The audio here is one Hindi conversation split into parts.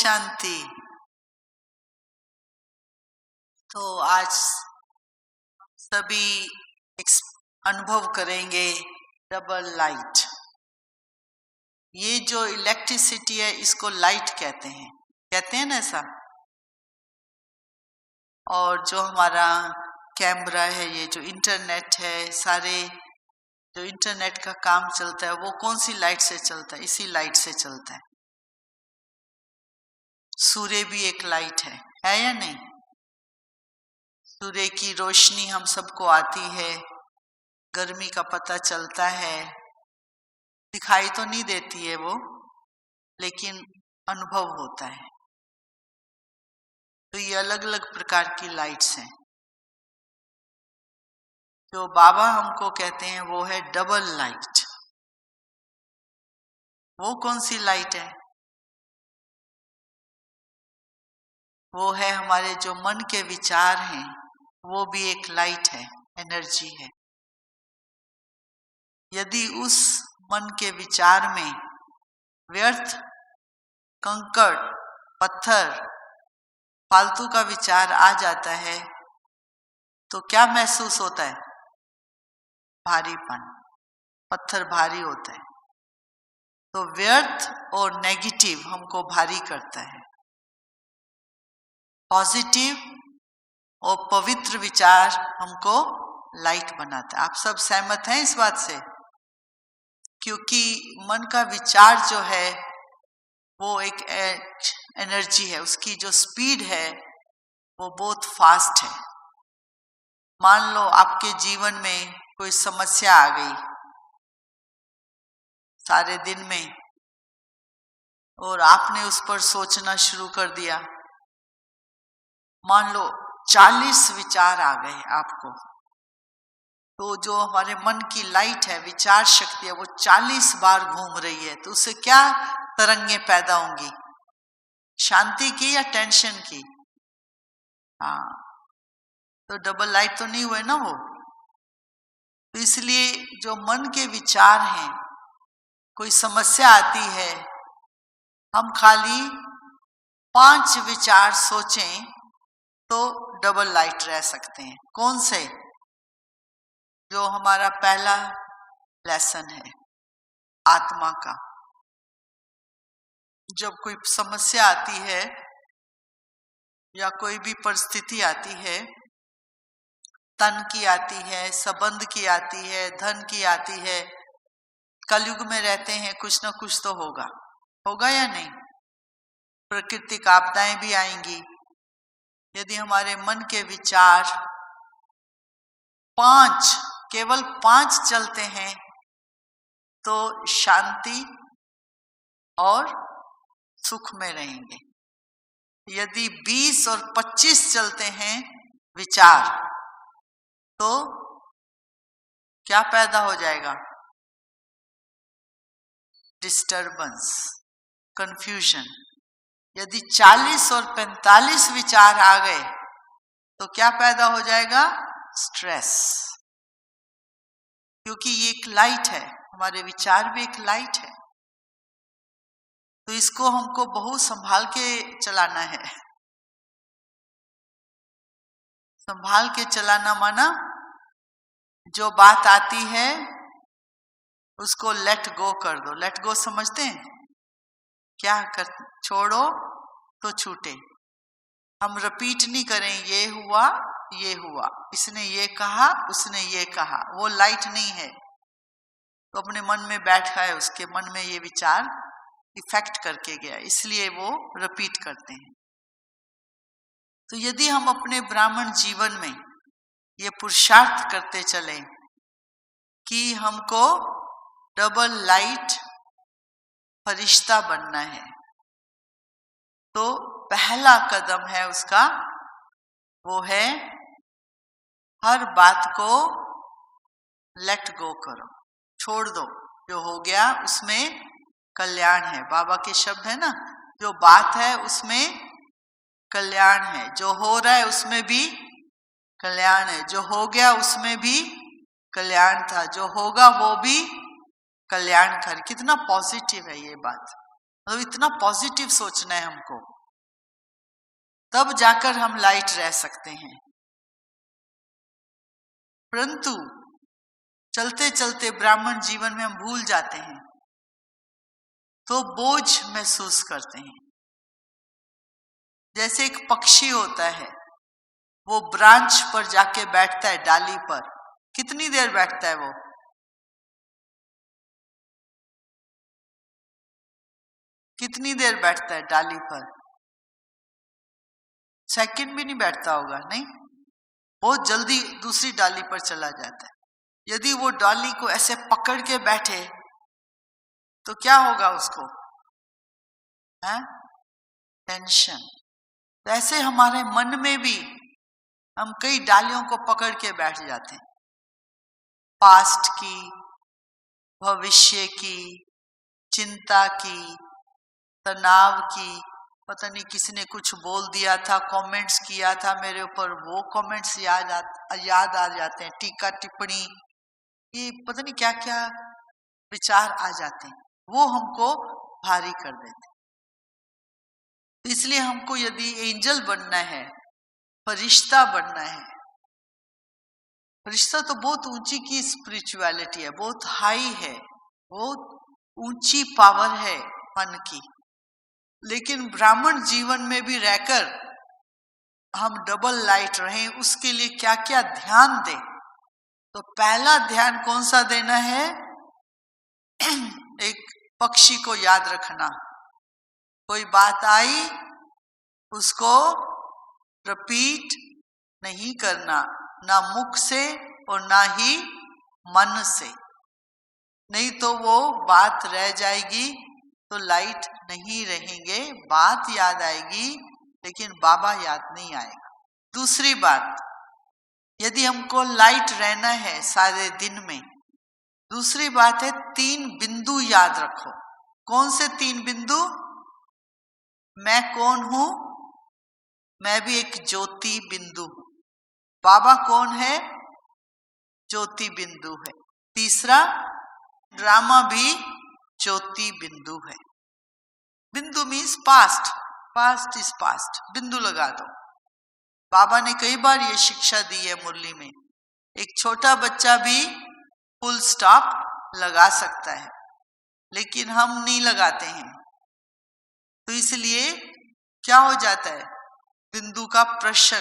शांति। तो आज सभी अनुभव करेंगे डबल लाइट। ये जो इलेक्ट्रिसिटी है इसको लाइट कहते हैं ना ऐसा। और जो हमारा कैमरा है, ये जो इंटरनेट है, सारे जो इंटरनेट का काम चलता है वो कौन सी लाइट से चलता है? इसी लाइट से चलता है। सूर्य भी एक लाइट है या नहीं? सूर्य की रोशनी हम सबको आती है, गर्मी का पता चलता है, दिखाई तो नहीं देती है वो, लेकिन अनुभव होता है। तो ये अलग अलग प्रकार की लाइट्स हैं। जो बाबा हमको कहते हैं वो है डबल लाइट। वो कौन सी लाइट है? वो है हमारे जो मन के विचार हैं, वो भी एक लाइट है, एनर्जी है। यदि उस मन के विचार में व्यर्थ, कंकड़, पत्थर, फालतू का विचार आ जाता है तो क्या महसूस होता है? भारीपन। पत्थर भारी होता है। तो व्यर्थ और नेगेटिव हमको भारी करता है। पॉजिटिव और पवित्र विचार हमको लाइट बनाता है। आप सब सहमत हैं इस बात से? क्योंकि मन का विचार जो है वो एक एनर्जी है, उसकी जो स्पीड है वो बहुत फास्ट है। मान लो आपके जीवन में कोई समस्या आ गई सारे दिन में, और आपने उस पर सोचना शुरू कर दिया। मान लो 40 विचार आ गए आपको, तो जो हमारे मन की लाइट है, विचार शक्ति है, वो 40 बार घूम रही है। तो उससे क्या तरंगे पैदा होंगी? शांति की या टेंशन की? हाँ, तो डबल लाइट तो नहीं हुए ना वो। तो इसलिए जो मन के विचार हैं, कोई समस्या आती है, हम खाली 5 विचार सोचें तो डबल लाइट रह सकते हैं। कौन से? जो हमारा पहला लेसन है आत्मा का। जब कोई समस्या आती है या कोई भी परिस्थिति आती है, तन की आती है, संबंध की आती है, धन की आती है, कलयुग में रहते हैं, कुछ ना कुछ तो होगा या नहीं? प्राकृतिक आपदाएं भी आएंगी। यदि हमारे मन के विचार 5, केवल 5 चलते हैं तो शांति और सुख में रहेंगे। यदि 20 और 25 चलते हैं विचार, तो क्या पैदा हो जाएगा? Disturbance, confusion. यदि 40 और 45 विचार आ गए तो क्या पैदा हो जाएगा? स्ट्रेस। क्योंकि ये एक लाइट है, हमारे विचार भी एक लाइट है। तो इसको हमको बहुत संभाल के चलाना है। संभाल के चलाना माना जो बात आती है उसको लेट गो कर दो। लेट गो समझते हैं? क्या कर, छोड़ो तो छूटे। हम रिपीट नहीं करें, ये हुआ, इसने ये कहा, उसने ये कहा। वो लाइट नहीं है। तो अपने मन में बैठा है, उसके मन में ये विचार इफेक्ट करके गया, इसलिए वो रिपीट करते हैं। तो यदि हम अपने ब्राह्मण जीवन में ये पुरुषार्थ करते चले कि हमको डबल लाइट फरिश्ता बनना है, तो पहला कदम है उसका, वो है हर बात को लेट गो करो, छोड़ दो। जो हो गया उसमें कल्याण है। बाबा के शब्द है ना, जो बात है उसमें कल्याण है, जो हो रहा है उसमें भी कल्याण है, जो हो गया उसमें भी कल्याण था, जो होगा वो भी कल्याण था। कितना पॉजिटिव है ये बात। मतलब इतना पॉजिटिव सोचना है हमको, तब जाकर हम लाइट रह सकते हैं। परंतु चलते चलते ब्राह्मण जीवन में हम भूल जाते हैं, तो बोझ महसूस करते हैं। जैसे एक पक्षी होता है, वो ब्रांच पर जाके बैठता है, डाली पर। कितनी देर बैठता है वो? कितनी देर बैठता है डाली पर? सेकंड भी नहीं बैठता होगा, नहीं, बहुत जल्दी दूसरी डाली पर चला जाता है। यदि वो डाली को ऐसे पकड़ के बैठे तो क्या होगा उसको? है टेंशन। तो ऐसे हमारे मन में भी हम कई डालियों को पकड़ के बैठ जाते हैं, पास्ट की, भविष्य की, चिंता की, तनाव की। पता नहीं किसी ने कुछ बोल दिया था, कमेंट्स किया था मेरे ऊपर, वो कमेंट्स याद आ जाते हैं, टीका टिप्पणी, ये पता नहीं क्या क्या विचार आ जाते हैं, वो हमको भारी कर देते हैं। इसलिए हमको यदि एंजल बनना है, फरिश्ता बनना है, फरिश्ता तो बहुत ऊंची की स्पिरिचुअलिटी है, बहुत हाई है, बहुत ऊंची पावर है मन की। लेकिन ब्राह्मण जीवन में भी रहकर हम डबल लाइट रहें, उसके लिए क्या क्या ध्यान दें? तो पहला ध्यान कौन सा देना है? एक पक्षी को याद रखना, कोई बात आई उसको रिपीट नहीं करना, ना मुख से और ना ही मन से, नहीं तो वो बात रह जाएगी, तो लाइट नहीं रहेंगे। बात याद आएगी लेकिन बाबा याद नहीं आएगा। दूसरी बात, यदि हमको लाइट रहना है सारे दिन में, दूसरी बात है 3 बिंदु याद रखो। कौन से 3 बिंदु? मैं कौन हूं? मैं भी एक ज्योति बिंदु हूं। बाबा कौन है? ज्योति बिंदु है। तीसरा, ड्रामा भी ज्योति बिंदु है। बिंदु means past, past is past, बिंदु लगा दो। बाबा ने कई बार ये शिक्षा दी है मुरली में, एक छोटा बच्चा भी फुल स्टॉप लगा सकता है, लेकिन हम नहीं लगाते हैं, तो इसलिए क्या हो जाता है? बिंदु का प्रश्न,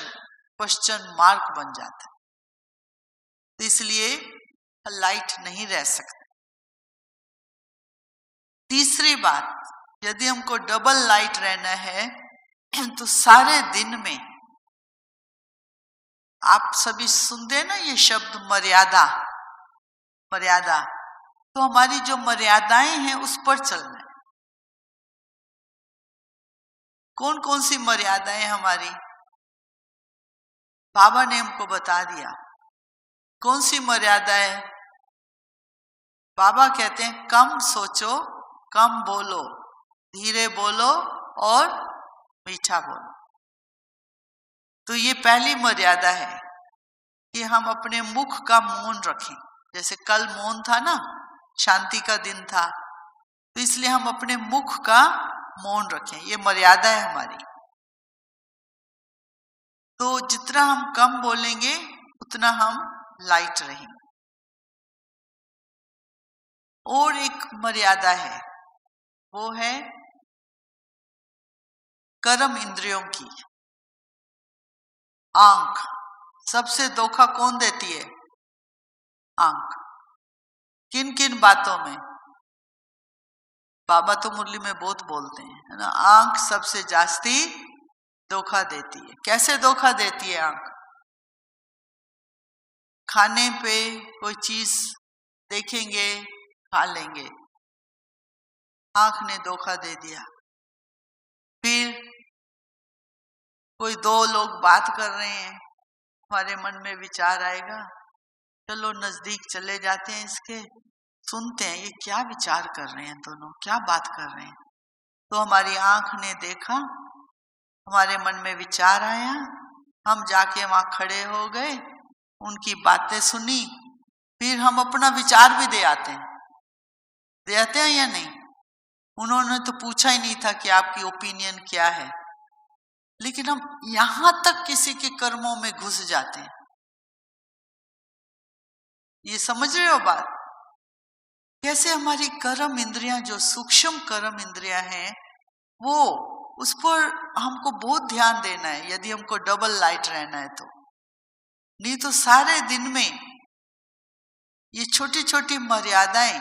क्वेश्चन मार्क बन जाता है, तो इसलिए लाइट नहीं रह सकता। तीसरी बात, यदि हमको डबल लाइट रहना है तो सारे दिन में, आप सभी सुनते ना ये शब्द मर्यादा, मर्यादा, तो हमारी जो मर्यादाएं हैं उस पर चलना है। कौन कौन सी मर्यादाएं हमारी? बाबा ने हमको बता दिया कौन सी मर्यादा है। बाबा कहते हैं कम सोचो, कम बोलो, धीरे बोलो और मीठा बोलो। तो ये पहली मर्यादा है कि हम अपने मुख का मौन रखें। जैसे कल मौन था ना, शांति का दिन था, तो इसलिए हम अपने मुख का मौन रखें, ये मर्यादा है हमारी। तो जितना हम कम बोलेंगे उतना हम लाइट रहेंगे। और एक मर्यादा है, वो है कर्म इंद्रियों की। आंख सबसे धोखा कौन देती है? आंख। किन किन बातों में? बाबा तो मुरली में बहुत बोलते हैं, है ना, आंख सबसे जास्ती धोखा देती है। कैसे धोखा देती है आंख? खाने पे कोई चीज देखेंगे, खा लेंगे, आंख ने धोखा दे दिया। फिर कोई 2 लोग बात कर रहे हैं, हमारे मन में विचार आएगा, चलो नजदीक चले जाते हैं इसके, सुनते हैं ये क्या विचार कर रहे हैं, दोनों क्या बात कर रहे हैं। तो हमारी आंख ने देखा, हमारे मन में विचार आया, हम जाके वहां खड़े हो गए, उनकी बातें सुनी, फिर हम अपना विचार भी दे आते हैं या नहीं? उन्होंने तो पूछा ही नहीं था कि आपकी ओपिनियन क्या है, लेकिन हम यहां तक किसी के कर्मों में घुस जाते हैं। ये समझ रहे हो बात? कैसे हमारी कर्म इंद्रियां, जो सूक्ष्म कर्म इंद्रियां हैं, वो उस पर हमको बहुत ध्यान देना है यदि हमको डबल लाइट रहना है तो। नहीं तो सारे दिन में ये छोटी छोटी मर्यादाएं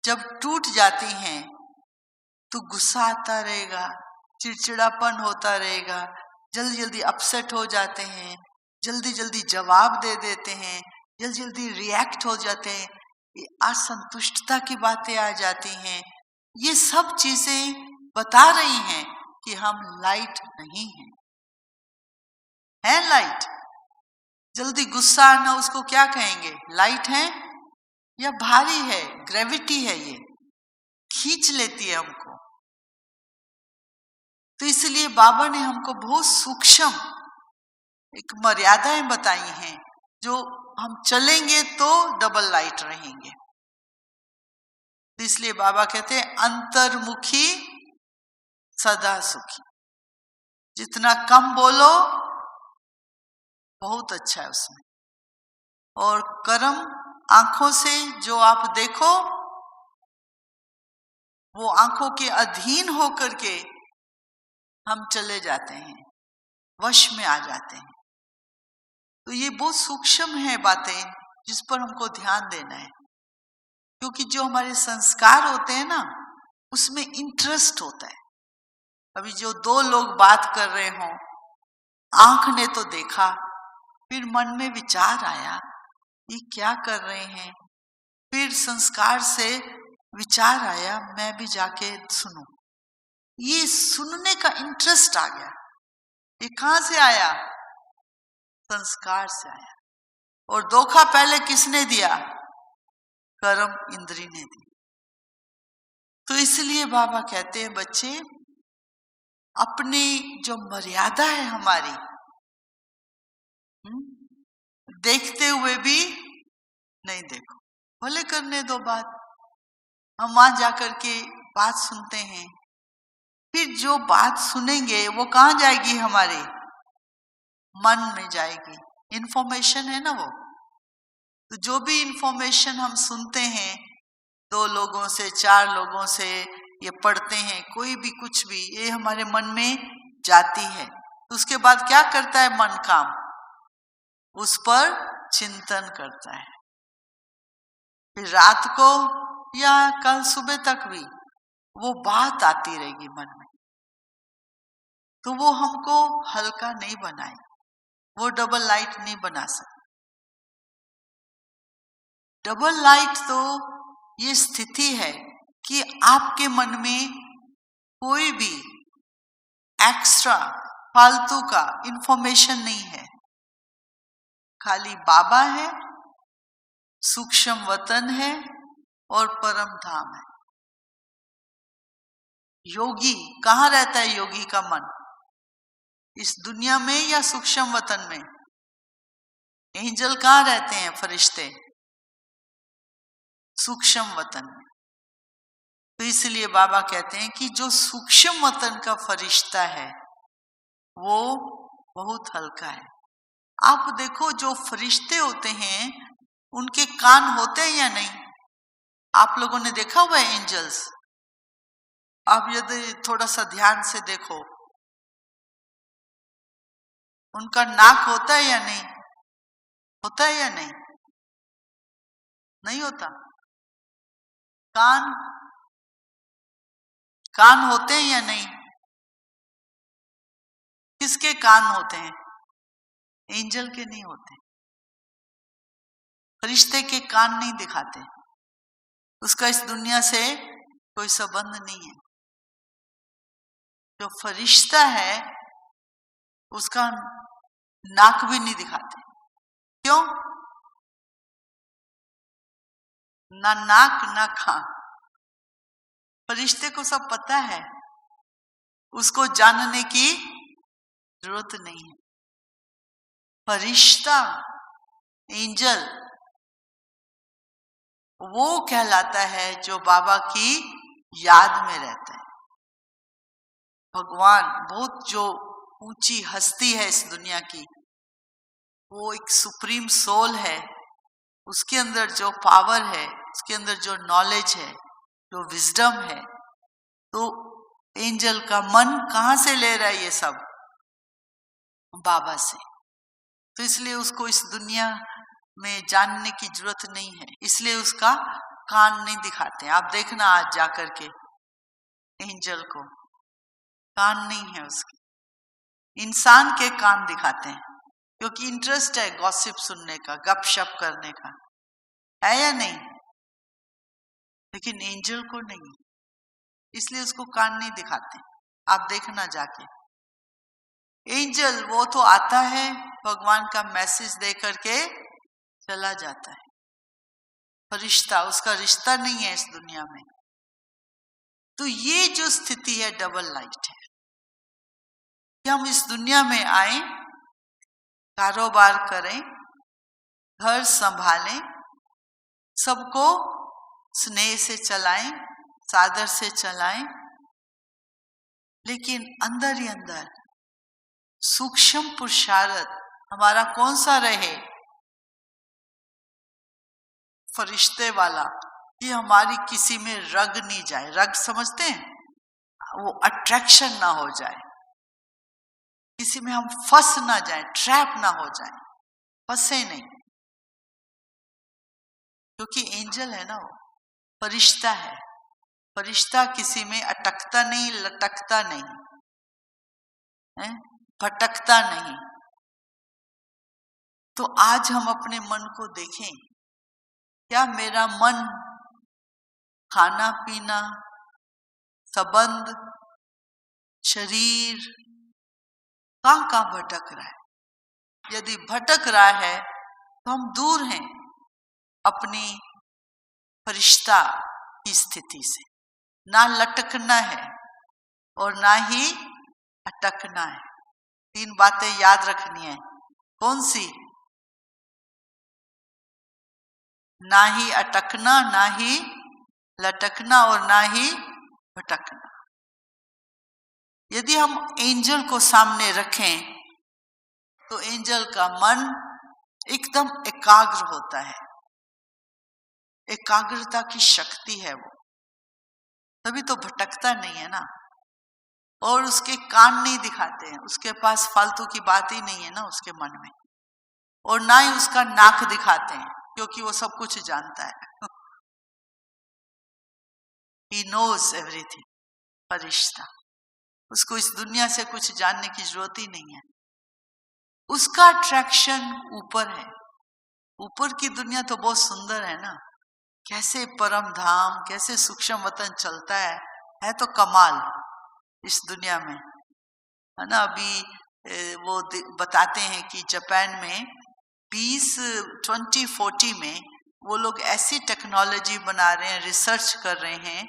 जब टूट जाती हैं तो गुस्सा आता रहेगा, चिड़चिड़ापन होता रहेगा, जल्दी जल्दी अपसेट हो जाते हैं, जल्दी जल्दी जवाब दे देते हैं, जल्दी जल्दी रिएक्ट हो जाते हैं, ये असंतुष्टता की बातें आ जाती हैं। ये सब चीजें बता रही हैं कि हम लाइट नहीं हैं। है लाइट? जल्दी गुस्सा आना उसको क्या कहेंगे? लाइट है या भारी है? ग्रेविटी है, ये खींच लेती है हमको। तो इसलिए बाबा ने हमको बहुत सूक्ष्म एक मर्यादाएं बताई हैं, जो हम चलेंगे तो डबल लाइट रहेंगे। तो इसलिए बाबा कहते हैं अंतर्मुखी सदा सुखी। जितना कम बोलो बहुत अच्छा है उसमें। और कर्म आंखों से जो आप देखो, वो आंखों के अधीन होकर के हम चले जाते हैं, वश में आ जाते हैं। तो ये बहुत सूक्ष्म है बातें जिस पर हमको ध्यान देना है, क्योंकि जो हमारे संस्कार होते हैं ना, उसमें इंटरेस्ट होता है। अभी जो दो लोग बात कर रहे हों, आंख ने तो देखा, फिर मन में विचार आया ये क्या कर रहे हैं, फिर संस्कार से विचार आया मैं भी जाके सुनूं। ये सुनने का इंटरेस्ट आ गया। ये कहां से आया? संस्कार से आया। और धोखा पहले किसने दिया? कर्म इंद्री ने दी। तो इसलिए बाबा कहते हैं बच्चे, अपनी जो मर्यादा है हमारी, देखते हुए भी नहीं देखो, भले करने दो बात। हम वहां जाकर के बात सुनते हैं, फिर जो बात सुनेंगे वो कहां जाएगी? हमारे मन में जाएगी। इंफॉर्मेशन है ना वो। तो जो भी इंफॉर्मेशन हम सुनते हैं, 2 लोगों से, 4 लोगों से, ये पढ़ते हैं, कोई भी कुछ भी, ये हमारे मन में जाती है। तो उसके बाद क्या करता है मन? काम उस पर चिंतन करता है। फिर रात को या कल सुबह तक भी वो बात आती रहेगी मन में। तो वो हमको हल्का नहीं बनाए, वो डबल लाइट नहीं बना सकते। डबल लाइट तो ये स्थिति है कि आपके मन में कोई भी एक्स्ट्रा फालतू का इंफॉर्मेशन नहीं है, खाली बाबा है, सूक्ष्म वतन है और परम धाम है। योगी कहाँ रहता है? योगी का मन इस दुनिया में या सूक्ष्म वतन में? एंजल कहाँ रहते हैं? फरिश्ते सूक्ष्म वतन में। तो इसलिए बाबा कहते हैं कि जो सूक्ष्म वतन का फरिश्ता है वो बहुत हल्का है। आप देखो, जो फरिश्ते होते हैं उनके कान होते हैं या नहीं? आप लोगों ने देखा हुआ है एंजल्स? आप यदि थोड़ा सा ध्यान से देखो, उनका नाक होता है या नहीं? होता है या नहीं? नहीं होता। कान होते हैं या नहीं? किसके कान होते हैं? एंजल के नहीं होते। फरिश्ते के कान नहीं दिखाते, उसका इस दुनिया से कोई संबंध नहीं है। जो फरिश्ता है उसका नाक भी नहीं दिखाते। क्यों? ना नाक ना कान। फरिश्ते को सब पता है, उसको जानने की जरूरत नहीं है। फरिश्ता, एंजल, वो कहलाता है जो बाबा की याद में रहते हैं। भगवान बहुत जो ऊंची हस्ती है इस दुनिया की, वो एक सुप्रीम सोल है, उसके अंदर जो पावर है, उसके अंदर जो नॉलेज है, जो विजडम है, तो एंजल का मन कहाँ से ले रहा है ये सब? बाबा से। तो इसलिए उसको इस दुनिया में जानने की जरूरत नहीं है, इसलिए उसका कान नहीं दिखाते हैं। आप देखना आज जाकर के एंजल को कान नहीं है उसके, इंसान के कान दिखाते हैं, क्योंकि इंटरेस्ट है गॉसिप सुनने का, गपशप करने का, है या नहीं? लेकिन एंजल को नहीं, इसलिए उसको कान नहीं दिखाते। आप देखना जाके, एंजल वो तो आता है, भगवान का मैसेज दे करके चला जाता है। फरिश्ता, उसका रिश्ता नहीं है इस दुनिया में। तो ये जो स्थिति है डबल लाइट है कि हम इस दुनिया में आए, कारोबार करें, घर संभालें, सबको स्नेह से चलाएं, सादर से चलाएं, लेकिन अंदर ही अंदर सूक्ष्म पुरुषार्थ हमारा कौन सा रहे? फरिश्ते वाला, कि हमारी किसी में रग नहीं जाए। रग समझते हैं? वो अट्रैक्शन ना हो जाए, किसी में हम फंस ना जाए, ट्रैप ना हो जाए, फंसे नहीं, क्योंकि एंजल है ना, वो फरिश्ता है। फरिश्ता किसी में अटकता नहीं, लटकता नहीं है, भटकता नहीं। तो आज हम अपने मन को देखें, क्या मेरा मन खाना पीना, संबंध, शरीर कहां कहां भटक रहा है? यदि भटक रहा है तो हम दूर हैं अपनी फरिश्ता की स्थिति से। ना लटकना है और ना ही अटकना है। 3 बातें याद रखनी है। कौन सी? ना ही अटकना, ना ही लटकना और ना ही भटकना। यदि हम एंजल को सामने रखें तो एंजल का मन एकदम एकाग्र होता है। एकाग्रता की शक्ति है वो, तभी तो भटकता नहीं है ना। और उसके कान नहीं दिखाते हैं, उसके पास फालतू की बात ही नहीं है ना उसके मन में। और ना ही उसका नाक दिखाते हैं, क्योंकि वो सब कुछ जानता है। He knows everything। फरिश्ता, उसको इस दुनिया से कुछ जानने की जरूरत ही नहीं है। उसका अट्रैक्शन ऊपर है। ऊपर की दुनिया तो बहुत सुंदर है ना, कैसे परम धाम, कैसे सूक्ष्म वतन चलता है तो कमाल इस दुनिया में, है ना। अभी वो बताते हैं कि जापान में 2040 में वो लोग ऐसी टेक्नोलॉजी बना रहे हैं, रिसर्च कर रहे हैं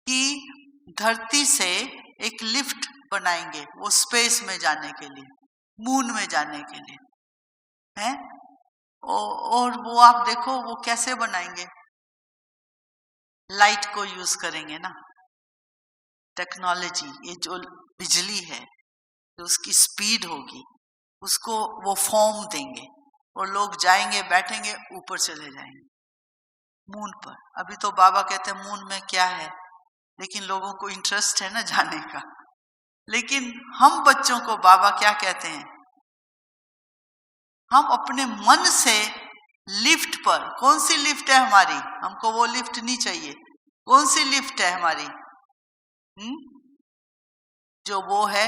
कि धरती से एक लिफ्ट बनाएंगे, वो स्पेस में जाने के लिए, मून में जाने के लिए है। और वो आप देखो वो कैसे बनाएंगे, लाइट को यूज करेंगे ना, टेक्नोलॉजी। ये जो बिजली है, जो उसकी स्पीड होगी, उसको वो फॉर्म देंगे और लोग जाएंगे, बैठेंगे, ऊपर चले जाएंगे मून पर। अभी तो बाबा कहते हैं मून में क्या है, लेकिन लोगों को इंटरेस्ट है ना जाने का। लेकिन हम बच्चों को बाबा क्या कहते हैं, हम अपने मन से लिफ्ट पर, कौन सी लिफ्ट है हमारी, हमको वो लिफ्ट नहीं चाहिए, कौन सी लिफ्ट है हमारी? जो वो है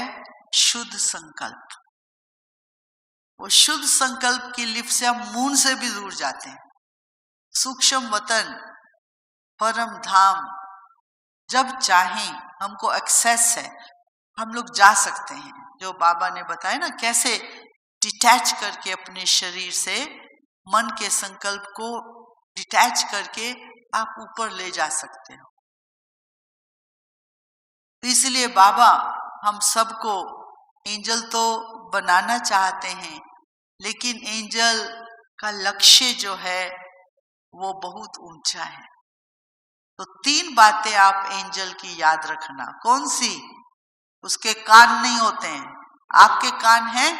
शुद्ध संकल्प। वो शुद्ध संकल्प की लिफ्ट से हम मून से भी दूर जाते हैं। सूक्ष्म वतन, परम धाम, जब चाहें हमको एक्सेस है, हम लोग जा सकते हैं। जो बाबा ने बताया ना, कैसे डिटैच करके अपने शरीर से मन के संकल्प को डिटैच करके आप ऊपर ले जा सकते हो। इसलिए बाबा हम सबको एंजल तो बनाना चाहते हैं, लेकिन एंजल का लक्ष्य जो है वो बहुत ऊंचा है। तो 3 बातें आप एंजल की याद रखना। कौन सी? उसके कान नहीं होते हैं, आपके कान हैं?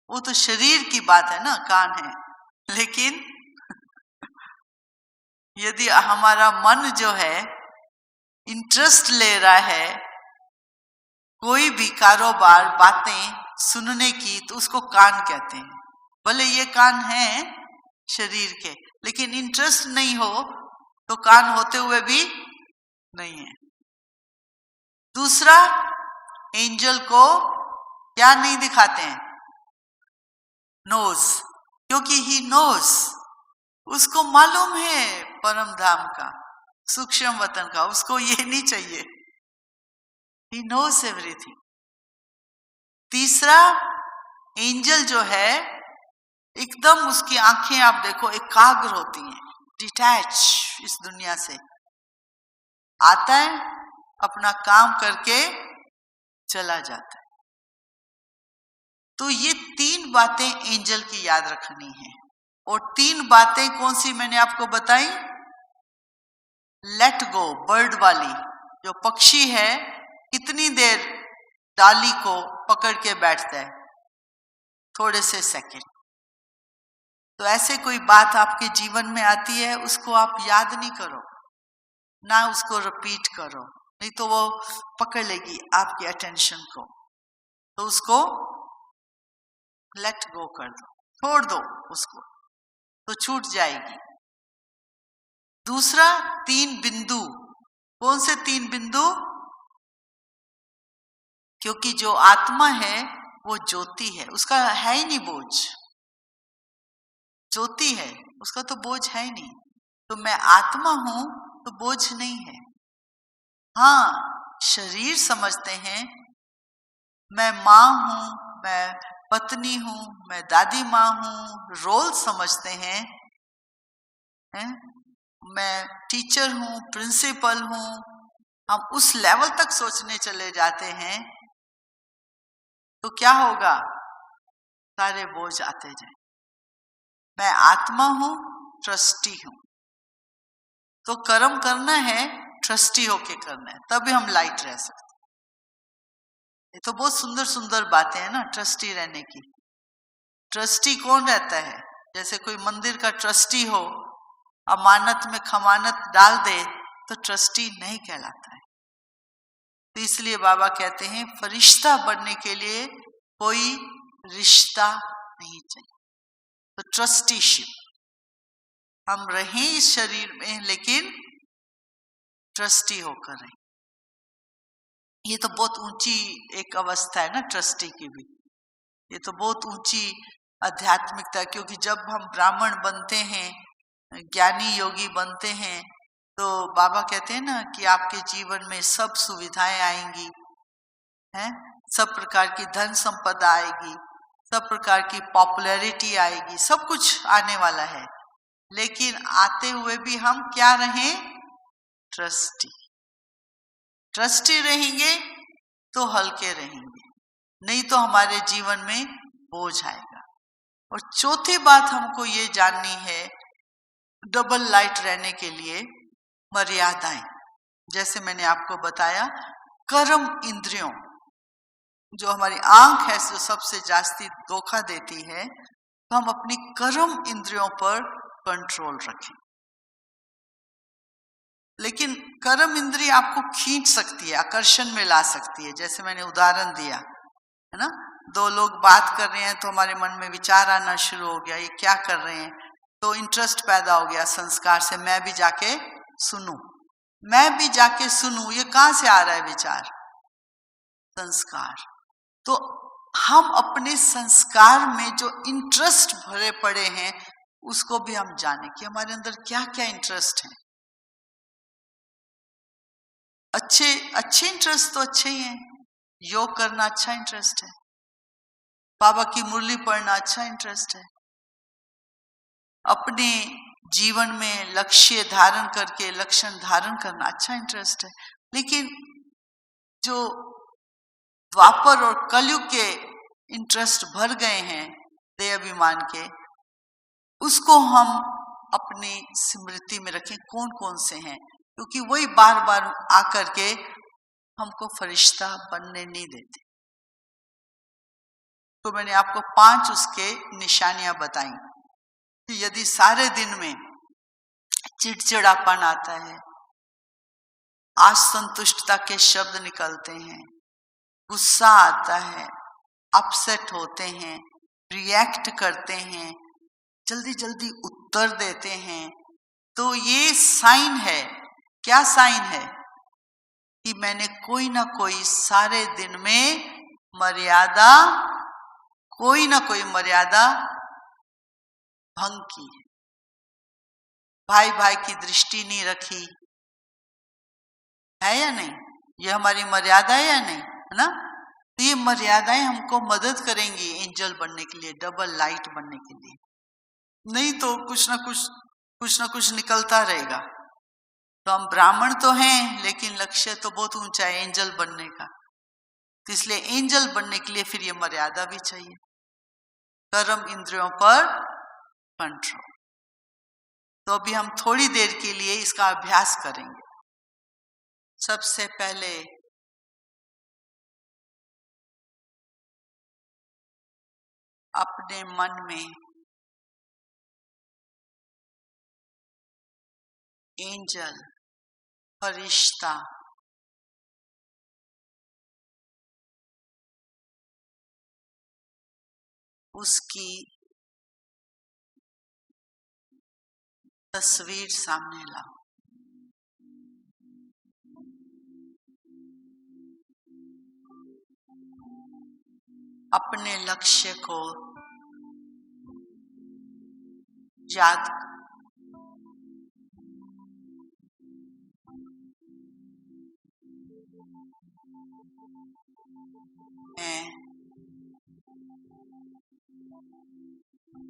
वो तो शरीर की बात है ना, कान है। लेकिन यदि हमारा मन जो है इंटरेस्ट ले रहा है कोई भी कारोबार बातें सुनने की, तो उसको कान कहते हैं। भले ये कान है शरीर के, लेकिन इंटरेस्ट नहीं हो तो कान होते हुए भी नहीं है। दूसरा, एंजल को क्या नहीं दिखाते हैं? नोज, क्योंकि ही नोज, उसको मालूम है परम धाम का, सूक्ष्म वतन का, उसको ये नहीं चाहिए। He knows everything. तीसरा, एंजल जो है एकदम उसकी आंखें आप देखो एकाग्र होती हैं, डिटैच इस दुनिया से, आता है अपना काम करके चला जाता है। तो ये 3 बातें एंजल की याद रखनी है। और 3 बातें कौन सी मैंने आपको बताई? लेट गो, बर्ड वाली, जो पक्षी है कितनी देर डाली को पकड़ के बैठता है? थोड़े से सेकंड। तो ऐसे कोई बात आपके जीवन में आती है, उसको आप याद नहीं करो, ना उसको रिपीट करो, नहीं तो वो पकड़ लेगी आपकी अटेंशन को। तो उसको लेट गो कर दो, छोड़ दो उसको, तो छूट जाएगी। दूसरा, 3 बिंदु। कौन से 3 बिंदु? क्योंकि जो आत्मा है वो ज्योति है, उसका है ही नहीं बोझ, ज्योति है, उसका तो बोझ है ही नहीं। तो मैं आत्मा हूं तो बोझ नहीं है। हाँ, शरीर समझते हैं, मैं माँ हूं, मैं पत्नी हूं, मैं दादी माँ हूं, रोल समझते हैं, मैं टीचर हूं, प्रिंसिपल हूं, हम उस लेवल तक सोचने चले जाते हैं, तो क्या होगा? सारे बोझ आते जाए। मैं आत्मा हूं, ट्रस्टी हूं, तो कर्म करना है, ट्रस्टी होके करना है, तभी हम लाइट रह सकते। ये तो बहुत सुंदर सुंदर बातें हैं ना ट्रस्टी रहने की। ट्रस्टी कौन रहता है? जैसे कोई मंदिर का ट्रस्टी हो, अमानत में खमानत डाल दे, तो ट्रस्टी नहीं कहलाता है। तो इसलिए बाबा कहते हैं फरिश्ता बनने के लिए कोई रिश्ता नहीं चाहिए। तो ट्रस्टीशिप, हम रहें इस शरीर में लेकिन ट्रस्टी होकर रहें। ये तो बहुत ऊंची एक अवस्था है ना ट्रस्टी की भी, ये तो बहुत ऊंची आध्यात्मिकता। क्योंकि जब हम ब्राह्मण बनते हैं, ज्ञानी योगी बनते हैं, तो बाबा कहते हैं ना कि आपके जीवन में सब सुविधाएं आएंगी, हैं, सब प्रकार की धन संपदा आएगी, सब प्रकार की पॉपुलैरिटी आएगी, सब कुछ आने वाला है। लेकिन आते हुए भी हम क्या रहें? ट्रस्टी। ट्रस्टी रहेंगे तो हल्के रहेंगे, नहीं तो हमारे जीवन में बोझ आएगा। और चौथी बात हमको ये जाननी है, डबल लाइट रहने के लिए मर्यादाएं। जैसे मैंने आपको बताया, कर्म इंद्रियों, जो हमारी आंख है जो सबसे जास्ती धोखा देती है, तो हम अपनी कर्म इंद्रियों पर कंट्रोल रखें। लेकिन कर्म इंद्रिय आपको खींच सकती है, आकर्षण में ला सकती है। जैसे मैंने उदाहरण दिया है ना, 2 लोग बात कर रहे हैं तो हमारे मन में विचार आना शुरू हो गया, ये क्या कर रहे हैं, तो इंटरेस्ट पैदा हो गया संस्कार से, मैं भी जाके सुनूं, मैं भी जाके सुनूं। ये कहां से आ रहा है विचार? संस्कार। तो हम अपने संस्कार में जो इंटरेस्ट भरे पड़े हैं उसको भी हम जाने कि हमारे अंदर क्या क्या इंटरेस्ट है। अच्छे इंटरेस्ट तो अच्छे ही हैं, योग करना अच्छा इंटरेस्ट है, बाबा की मुरली पढ़ना अच्छा इंटरेस्ट है, अपने जीवन में लक्ष्य धारण करके लक्षण धारण करना अच्छा इंटरेस्ट है। लेकिन जो द्वापर और कलयुग के इंटरेस्ट भर गए हैं देह अभिमान के, उसको हम अपने अपनी स्मृति में रखें कौन कौन से हैं, क्योंकि वही बार बार आकर के हमको फरिश्ता बनने नहीं देते। तो मैंने आपको 5 उसके निशानियां बताई कि यदि सारे दिन में चिड़चिड़ापन आता है, असंतुष्टता के शब्द निकलते हैं, गुस्सा आता है, अपसेट होते हैं, रिएक्ट करते हैं, जल्दी जल्दी उत्तर देते हैं, तो ये साइन है। क्या साइन है? कि मैंने कोई ना कोई सारे दिन में मर्यादा, कोई ना कोई मर्यादा भंग की है। भाई भाई की दृष्टि नहीं रखी है या नहीं? ये हमारी मर्यादा है या नहीं, है ना? तो ये मर्यादाएं हमको मदद करेंगी एंजल बनने के लिए, डबल लाइट बनने के लिए। नहीं तो कुछ ना कुछ निकलता रहेगा। तो हम ब्राह्मण तो हैं, लेकिन लक्ष्य तो बहुत ऊंचा है एंजल बनने का। तो इसलिए एंजल बनने के लिए फिर ये मर्यादा भी चाहिए। कर्म इंद्रियों पर कंट्रोल। तो अभी हम थोड़ी देर के लिए इसका अभ्यास करेंगे। सबसे पहले अपने मन में एंजल, फरिश्ता, उसकी तस्वीर सामने लाओ। अपने लक्ष्य को याद मैं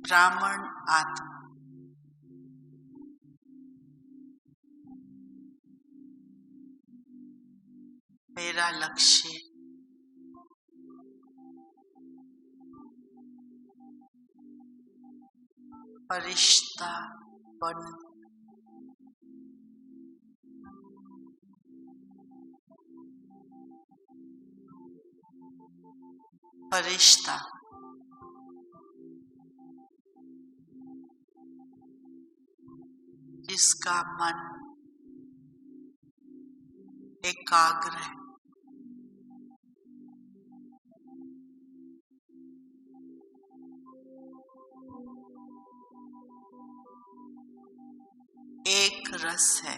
ब्राह्मण आत्मा, मेरा लक्ष्य फरिश्ता बन फरिश्ता जिसका मन एकाग्र है, एक रस है,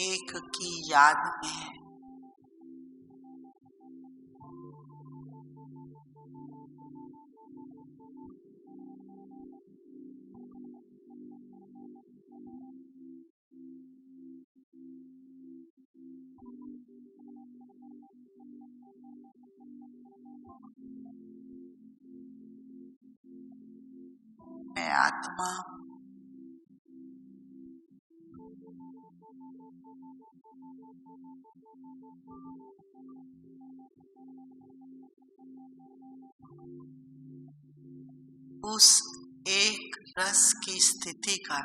एक की याद में है, मैं आत्मा उस एक रस की स्थिति का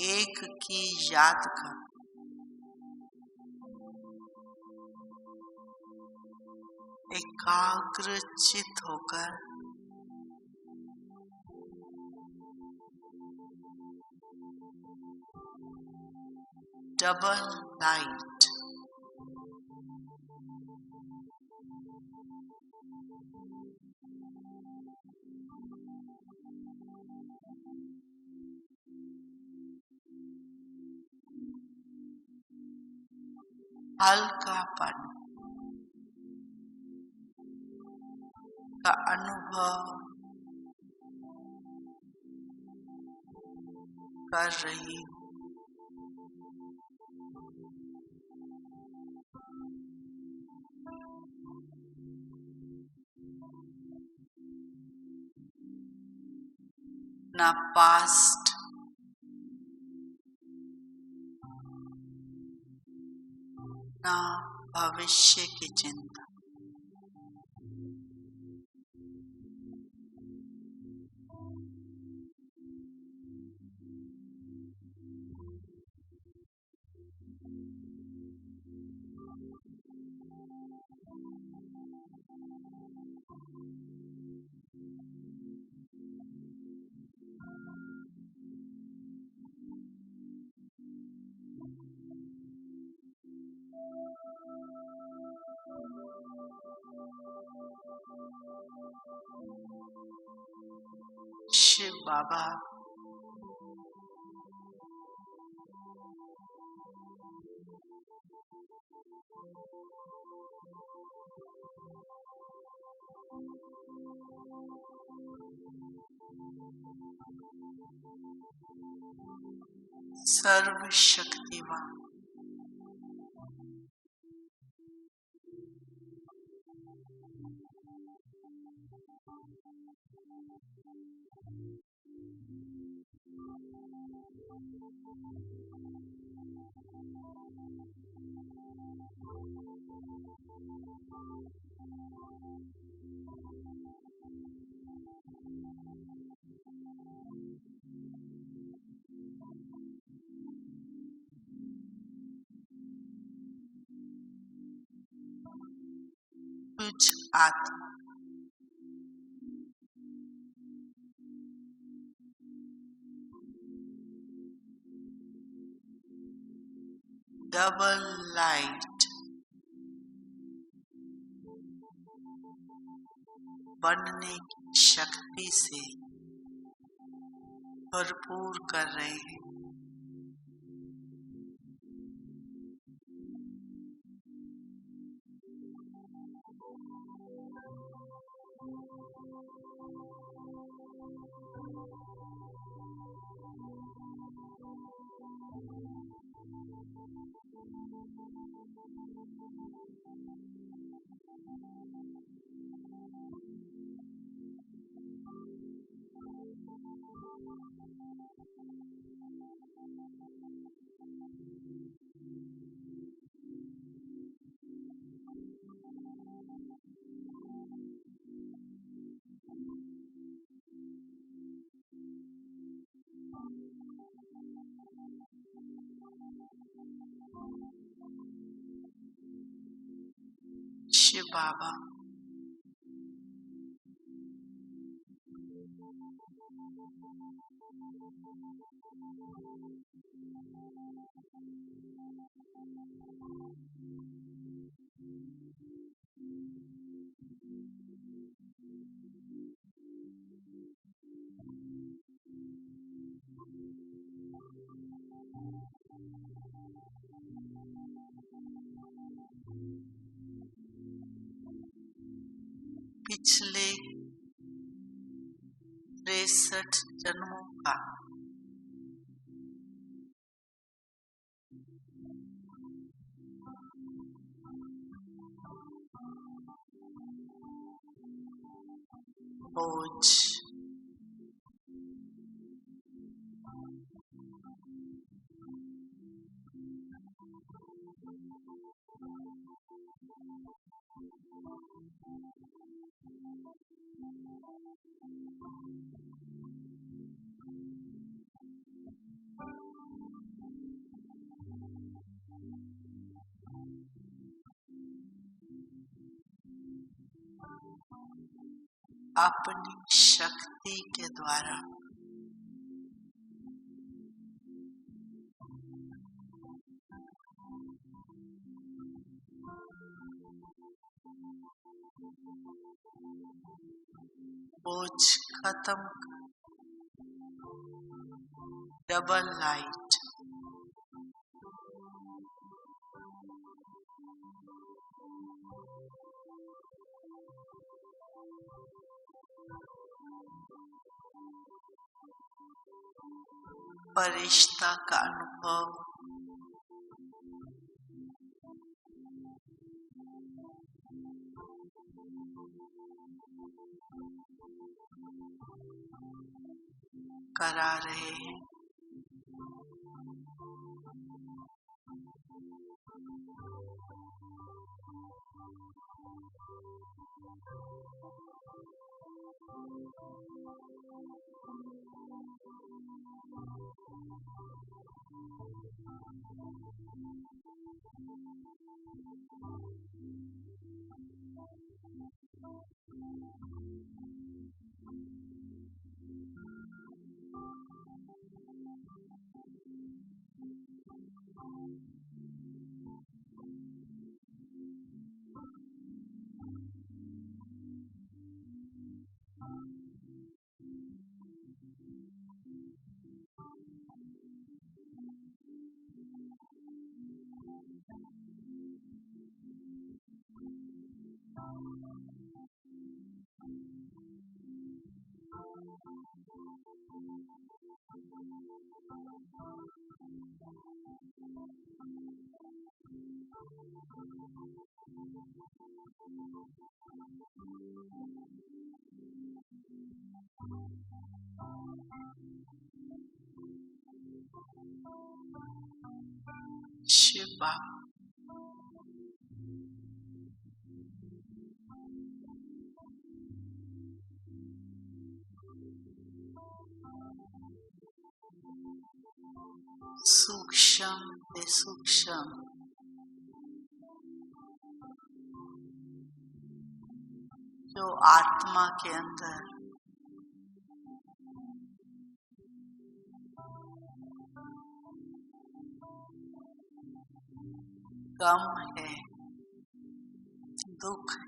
एक की याद का एकाग्र चित होकर डबल लाइट हल्कापन का अनुभव कर रही हूँ। ना पास्ट ना भविष्य की चिंता। शिव बाबा सर्वशक्तिवान, कुछ आत्मा डबल लाइट बनने की शक्ति से भरपूर कर रहे हैं। शिव बाबा पिछले 63 जन्मों का बोझ अपनी शक्ति के द्वारा बोझ खत्म, डबल लाइट फरिश्ता का अनुभव करा रहे हैं। शिव बाबा सूक्ष्म से सूक्ष्म जो आत्मा के अंदर गम है, दुख है,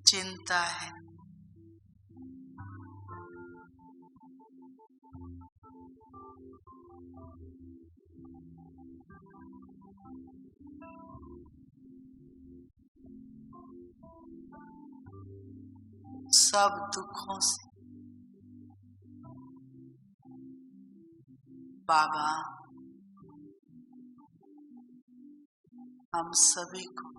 चिंता है, सब दुखों से बाबा हम सभी को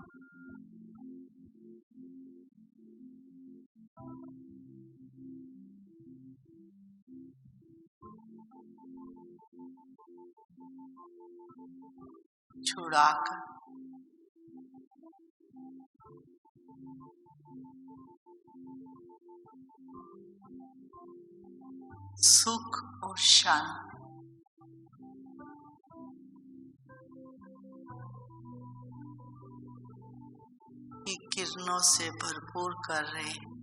छुड़ाकर सुख और शांति की किरणों से भरपूर कर रहे हैं।